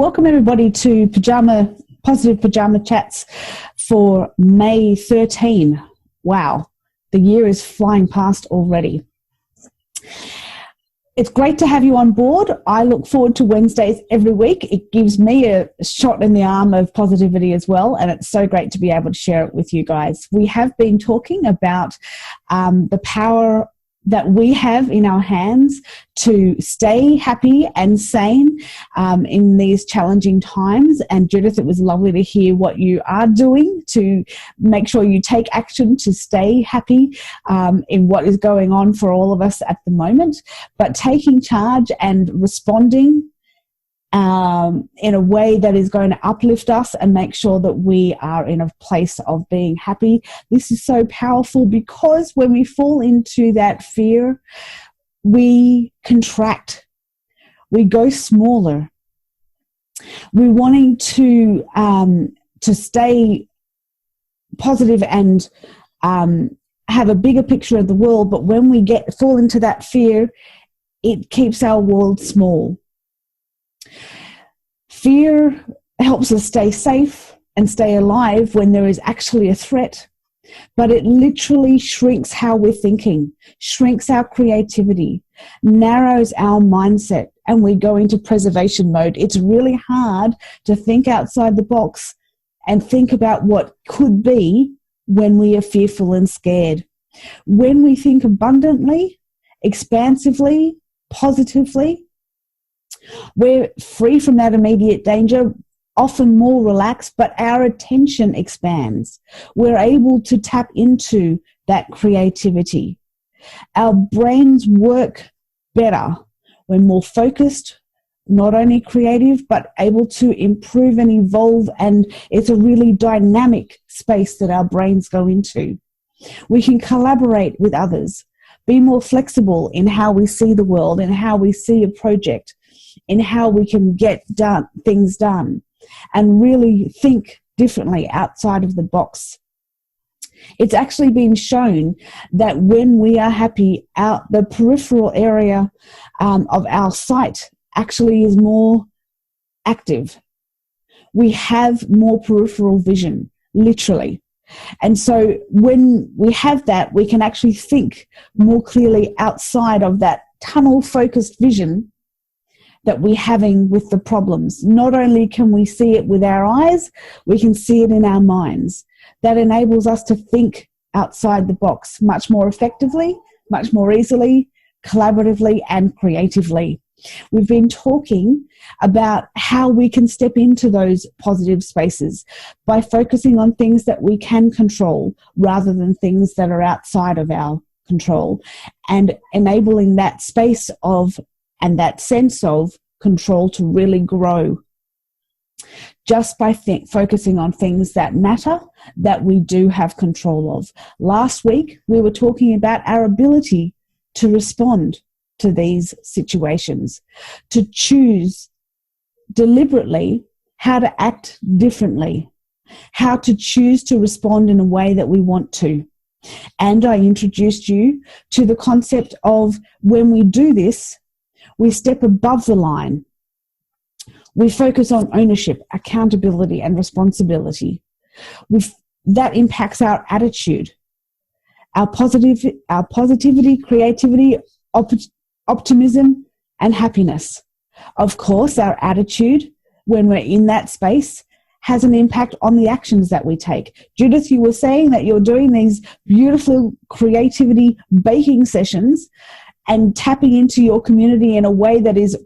Welcome everybody to Positive Pyjama Chats for May 13. Wow, the year is flying past already. It's great to have you on board. I look forward to Wednesdays every week. It gives me a shot in the arm of positivity as well, and it's so great to be able to share it with you guys. We have been talking about the power that we have in our hands to stay happy and sane in these challenging times. And Judith, it was lovely to hear what you are doing to make sure you take action to stay happy in what is going on for all of us at the moment, but taking charge and responding in a way that is going to uplift us and make sure that we are in a place of being happy. This is so powerful because when we fall into that fear, we contract, we go smaller. We're wanting to stay positive and have a bigger picture of the world, but when we fall into that fear, it keeps our world small. Fear helps us stay safe and stay alive when there is actually a threat, but it literally shrinks how we're thinking, shrinks our creativity, narrows our mindset, and we go into preservation mode. It's really hard to think outside the box and think about what could be when we are fearful and scared. When we think abundantly, expansively, positively, we're free from that immediate danger, often more relaxed, but our attention expands. We're able to tap into that creativity. Our brains work better. We're more focused, not only creative, but able to improve and evolve, and it's a really dynamic space that our brains go into. We can collaborate with others, be more flexible in how we see the world and how we see a project, in how we can get things done, and really think differently outside of the box. It's actually been shown that when we are happy, the peripheral area of our sight actually is more active. We have more peripheral vision, literally. And so when we have that, we can actually think more clearly outside of that tunnel-focused vision that we're having with the problems. Not only can we see it with our eyes, we can see it in our minds. That enables us to think outside the box much more effectively, much more easily, collaboratively, and creatively. We've been talking about how we can step into those positive spaces by focusing on things that we can control rather than things that are outside of our control, and enabling that space of and that sense of control to really grow just by focusing on things that matter, that we do have control of. Last week, we were talking about our ability to respond to these situations, to choose deliberately how to act differently, how to choose to respond in a way that we want to. And I introduced you to the concept of when we do this, we step above the line. We focus on ownership, accountability, and responsibility. That impacts our attitude, our positivity, creativity, optimism, and happiness. Of course, our attitude, when we're in that space, has an impact on the actions that we take. Judith, you were saying that you're doing these beautiful creativity baking sessions and tapping into your community in a way that is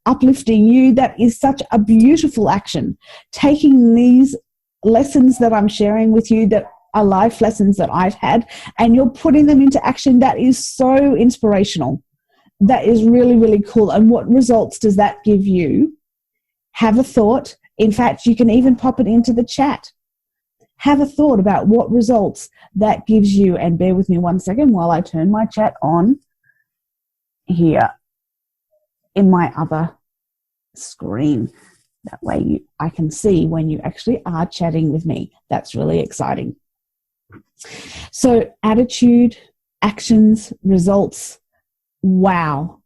uplifting you. That is such a beautiful action. Taking these lessons that I'm sharing with you that are life lessons that I've had, and you're putting them into action. That is so inspirational. That is really, really cool. And what results does that give you? Have a thought. In fact, you can even pop it into the chat. Have a thought about what results that gives you. And bear with me one second while I turn my chat on here in my other screen. That way I can see when you actually are chatting with me. That's really exciting. So attitude, actions, results, wow.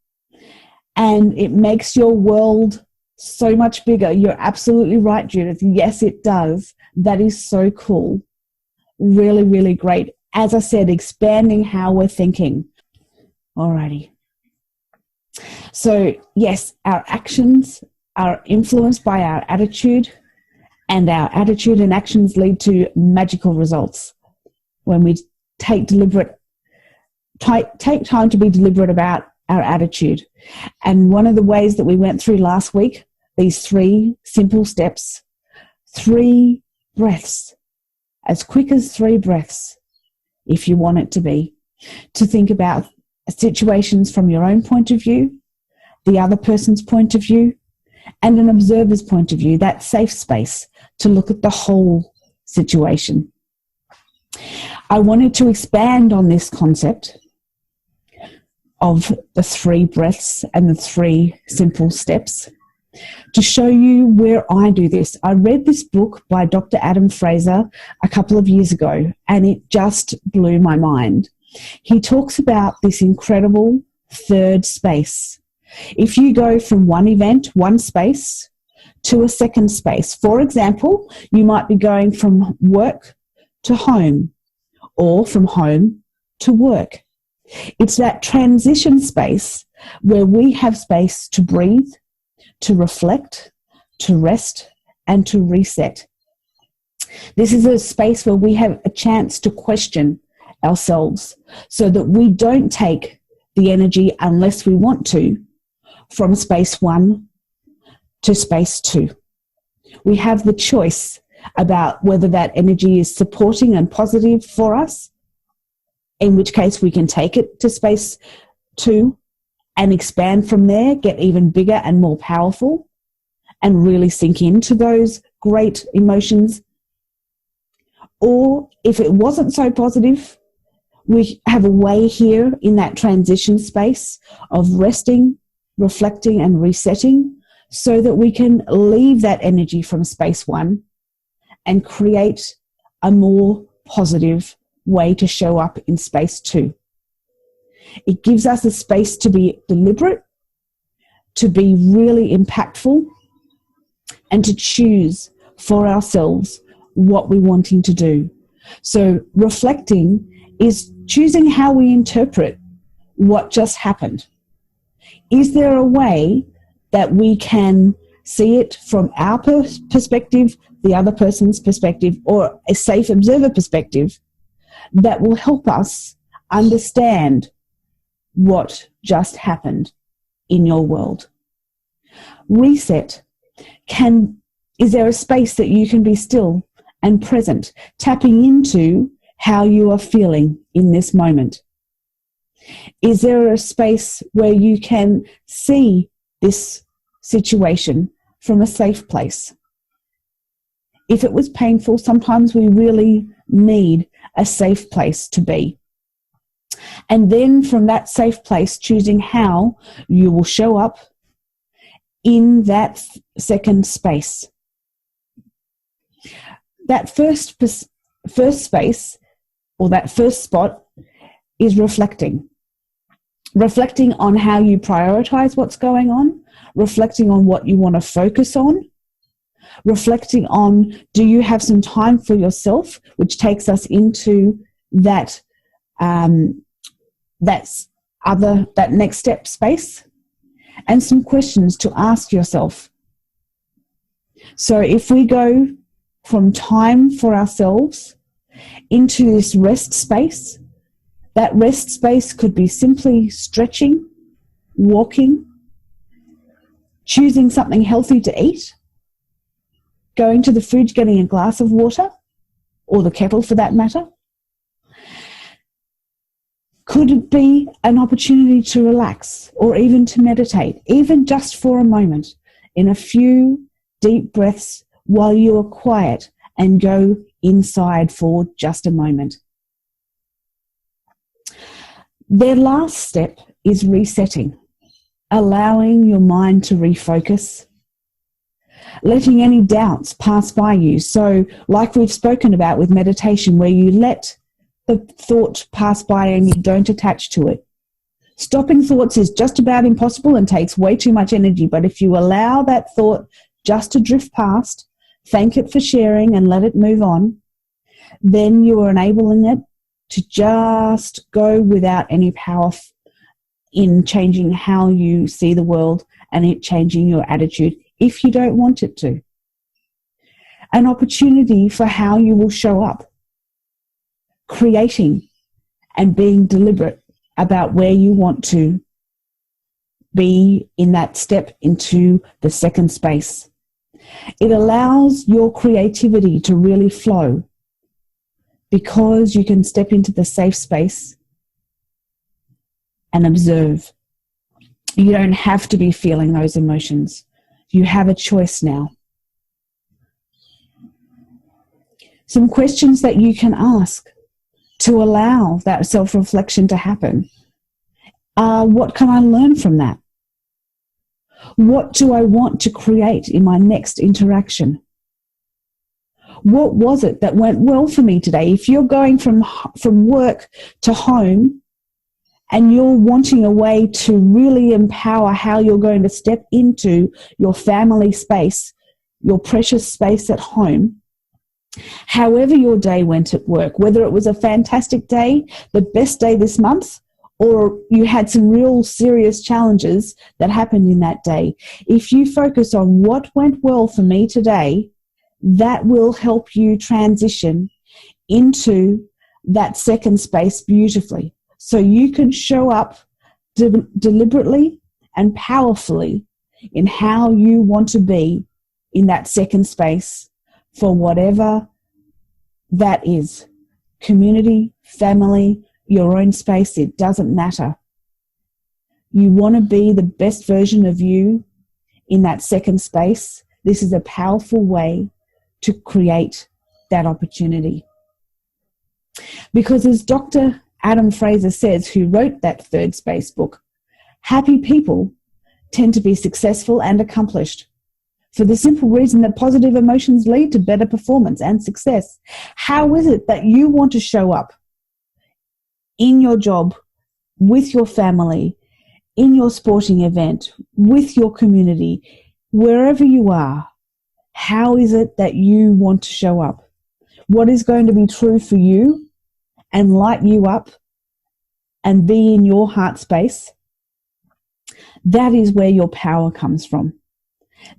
And it makes your world so much bigger. You're absolutely right, Judith. Yes, it does. That is so cool. Really, really great. As I said, expanding how we're thinking. Alrighty. So, yes, our actions are influenced by our attitude, and our attitude and actions lead to magical results when we take time to be deliberate about our attitude. And one of the ways that we went through last week, these 3 simple steps, 3 breaths, as quick as 3 breaths, if you want it to be, to think about situations from your own point of view, the other person's point of view, and an observer's point of view, that safe space to look at the whole situation. I wanted to expand on this concept of the 3 breaths and the 3 simple steps to show you where I do this. I read this book by Dr. Adam Fraser a couple of years ago, and it just blew my mind. He talks about this incredible 3rd space. If you go from one event, one space, to a 2nd space, for example, you might be going from work to home or from home to work. It's that transition space where we have space to breathe, to reflect, to rest, and to reset. This is a space where we have a chance to question ourselves so that we don't take the energy, unless we want to, from space 1 to space 2. We have the choice about whether that energy is supporting and positive for us, in which case we can take it to space 2 and expand from there, get even bigger and more powerful, and really sink into those great emotions. Or if it wasn't so positive, we have a way here in that transition space of resting, reflecting, and resetting, so that we can leave that energy from space 1 and create a more positive way to show up in space 2. It gives us a space to be deliberate, to be really impactful, and to choose for ourselves what we're wanting to do. So reflecting is choosing how we interpret what just happened. Is there a way that we can see it from our perspective, the other person's perspective, or a safe observer perspective that will help us understand what just happened in your world? Reset. Is there a space that you can be still and present, tapping into how you are feeling in this moment? Is there a space where you can see this situation from a safe place? If it was painful, sometimes we really need a safe place to be. And then from that safe place, choosing how you will show up in that 2nd space. That first space, or that first spot, is reflecting. Reflecting on how you prioritize what's going on, reflecting on what you want to focus on, reflecting on, do you have some time for yourself, which takes us into that that next step space, and some questions to ask yourself. So if we go from time for ourselves into this rest space, that rest space could be simply stretching, walking, choosing something healthy to eat, going to the fridge, getting a glass of water, or the kettle for that matter. Could it be an opportunity to relax, or even to meditate, even just for a moment, in a few deep breaths while you are quiet and go inside for just a moment? Their last step is resetting, allowing your mind to refocus, letting any doubts pass by you. So like we've spoken about with meditation, where you let the thought pass by and you don't attach to it. Stopping thoughts is just about impossible and takes way too much energy. But if you allow that thought just to drift past, thank it for sharing and let it move on, then you are enabling it to just go without any power in changing how you see the world and it changing your attitude if you don't want it to. An opportunity for how you will show up, creating and being deliberate about where you want to be in that step into the second space. It allows your creativity to really flow because you can step into the safe space and observe. You don't have to be feeling those emotions. You have a choice now. Some questions that you can ask to allow that self-reflection to happen are, what can I learn from that? What do I want to create in my next interaction? What was it that went well for me today? If you're going from work to home and you're wanting a way to really empower how you're going to step into your family space, your precious space at home, however your day went at work, whether it was a fantastic day, the best day this month, or you had some real serious challenges that happened in that day, if you focus on what went well for me today, that will help you transition into that second space beautifully. So you can show up deliberately and powerfully in how you want to be in that second space for whatever that is. Community, family, your own space, it doesn't matter. You want to be the best version of you in that second space. This is a powerful way to create that opportunity. Because as Dr. Adam Fraser says, who wrote that Third Space book, happy people tend to be successful and accomplished for the simple reason that positive emotions lead to better performance and success. How is it that you want to show up in your job, with your family, in your sporting event, with your community, wherever you are? How is it that you want to show up? What is going to be true for you and light you up and be in your heart space? That is where your power comes from.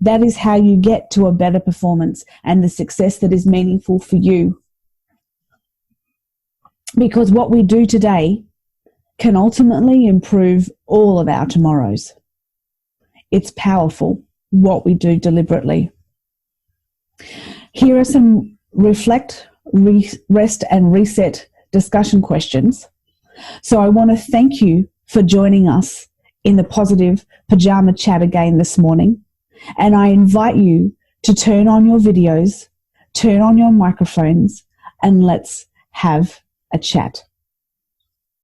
That is how you get to a better performance and the success that is meaningful for you. Because what we do today can ultimately improve all of our tomorrows. It's powerful what we do deliberately. Here are some reflect, rest and reset discussion questions. So I want to thank you for joining us in the Positive Pyjama Chat again this morning. And I invite you to turn on your videos, turn on your microphones, and let's have a chat.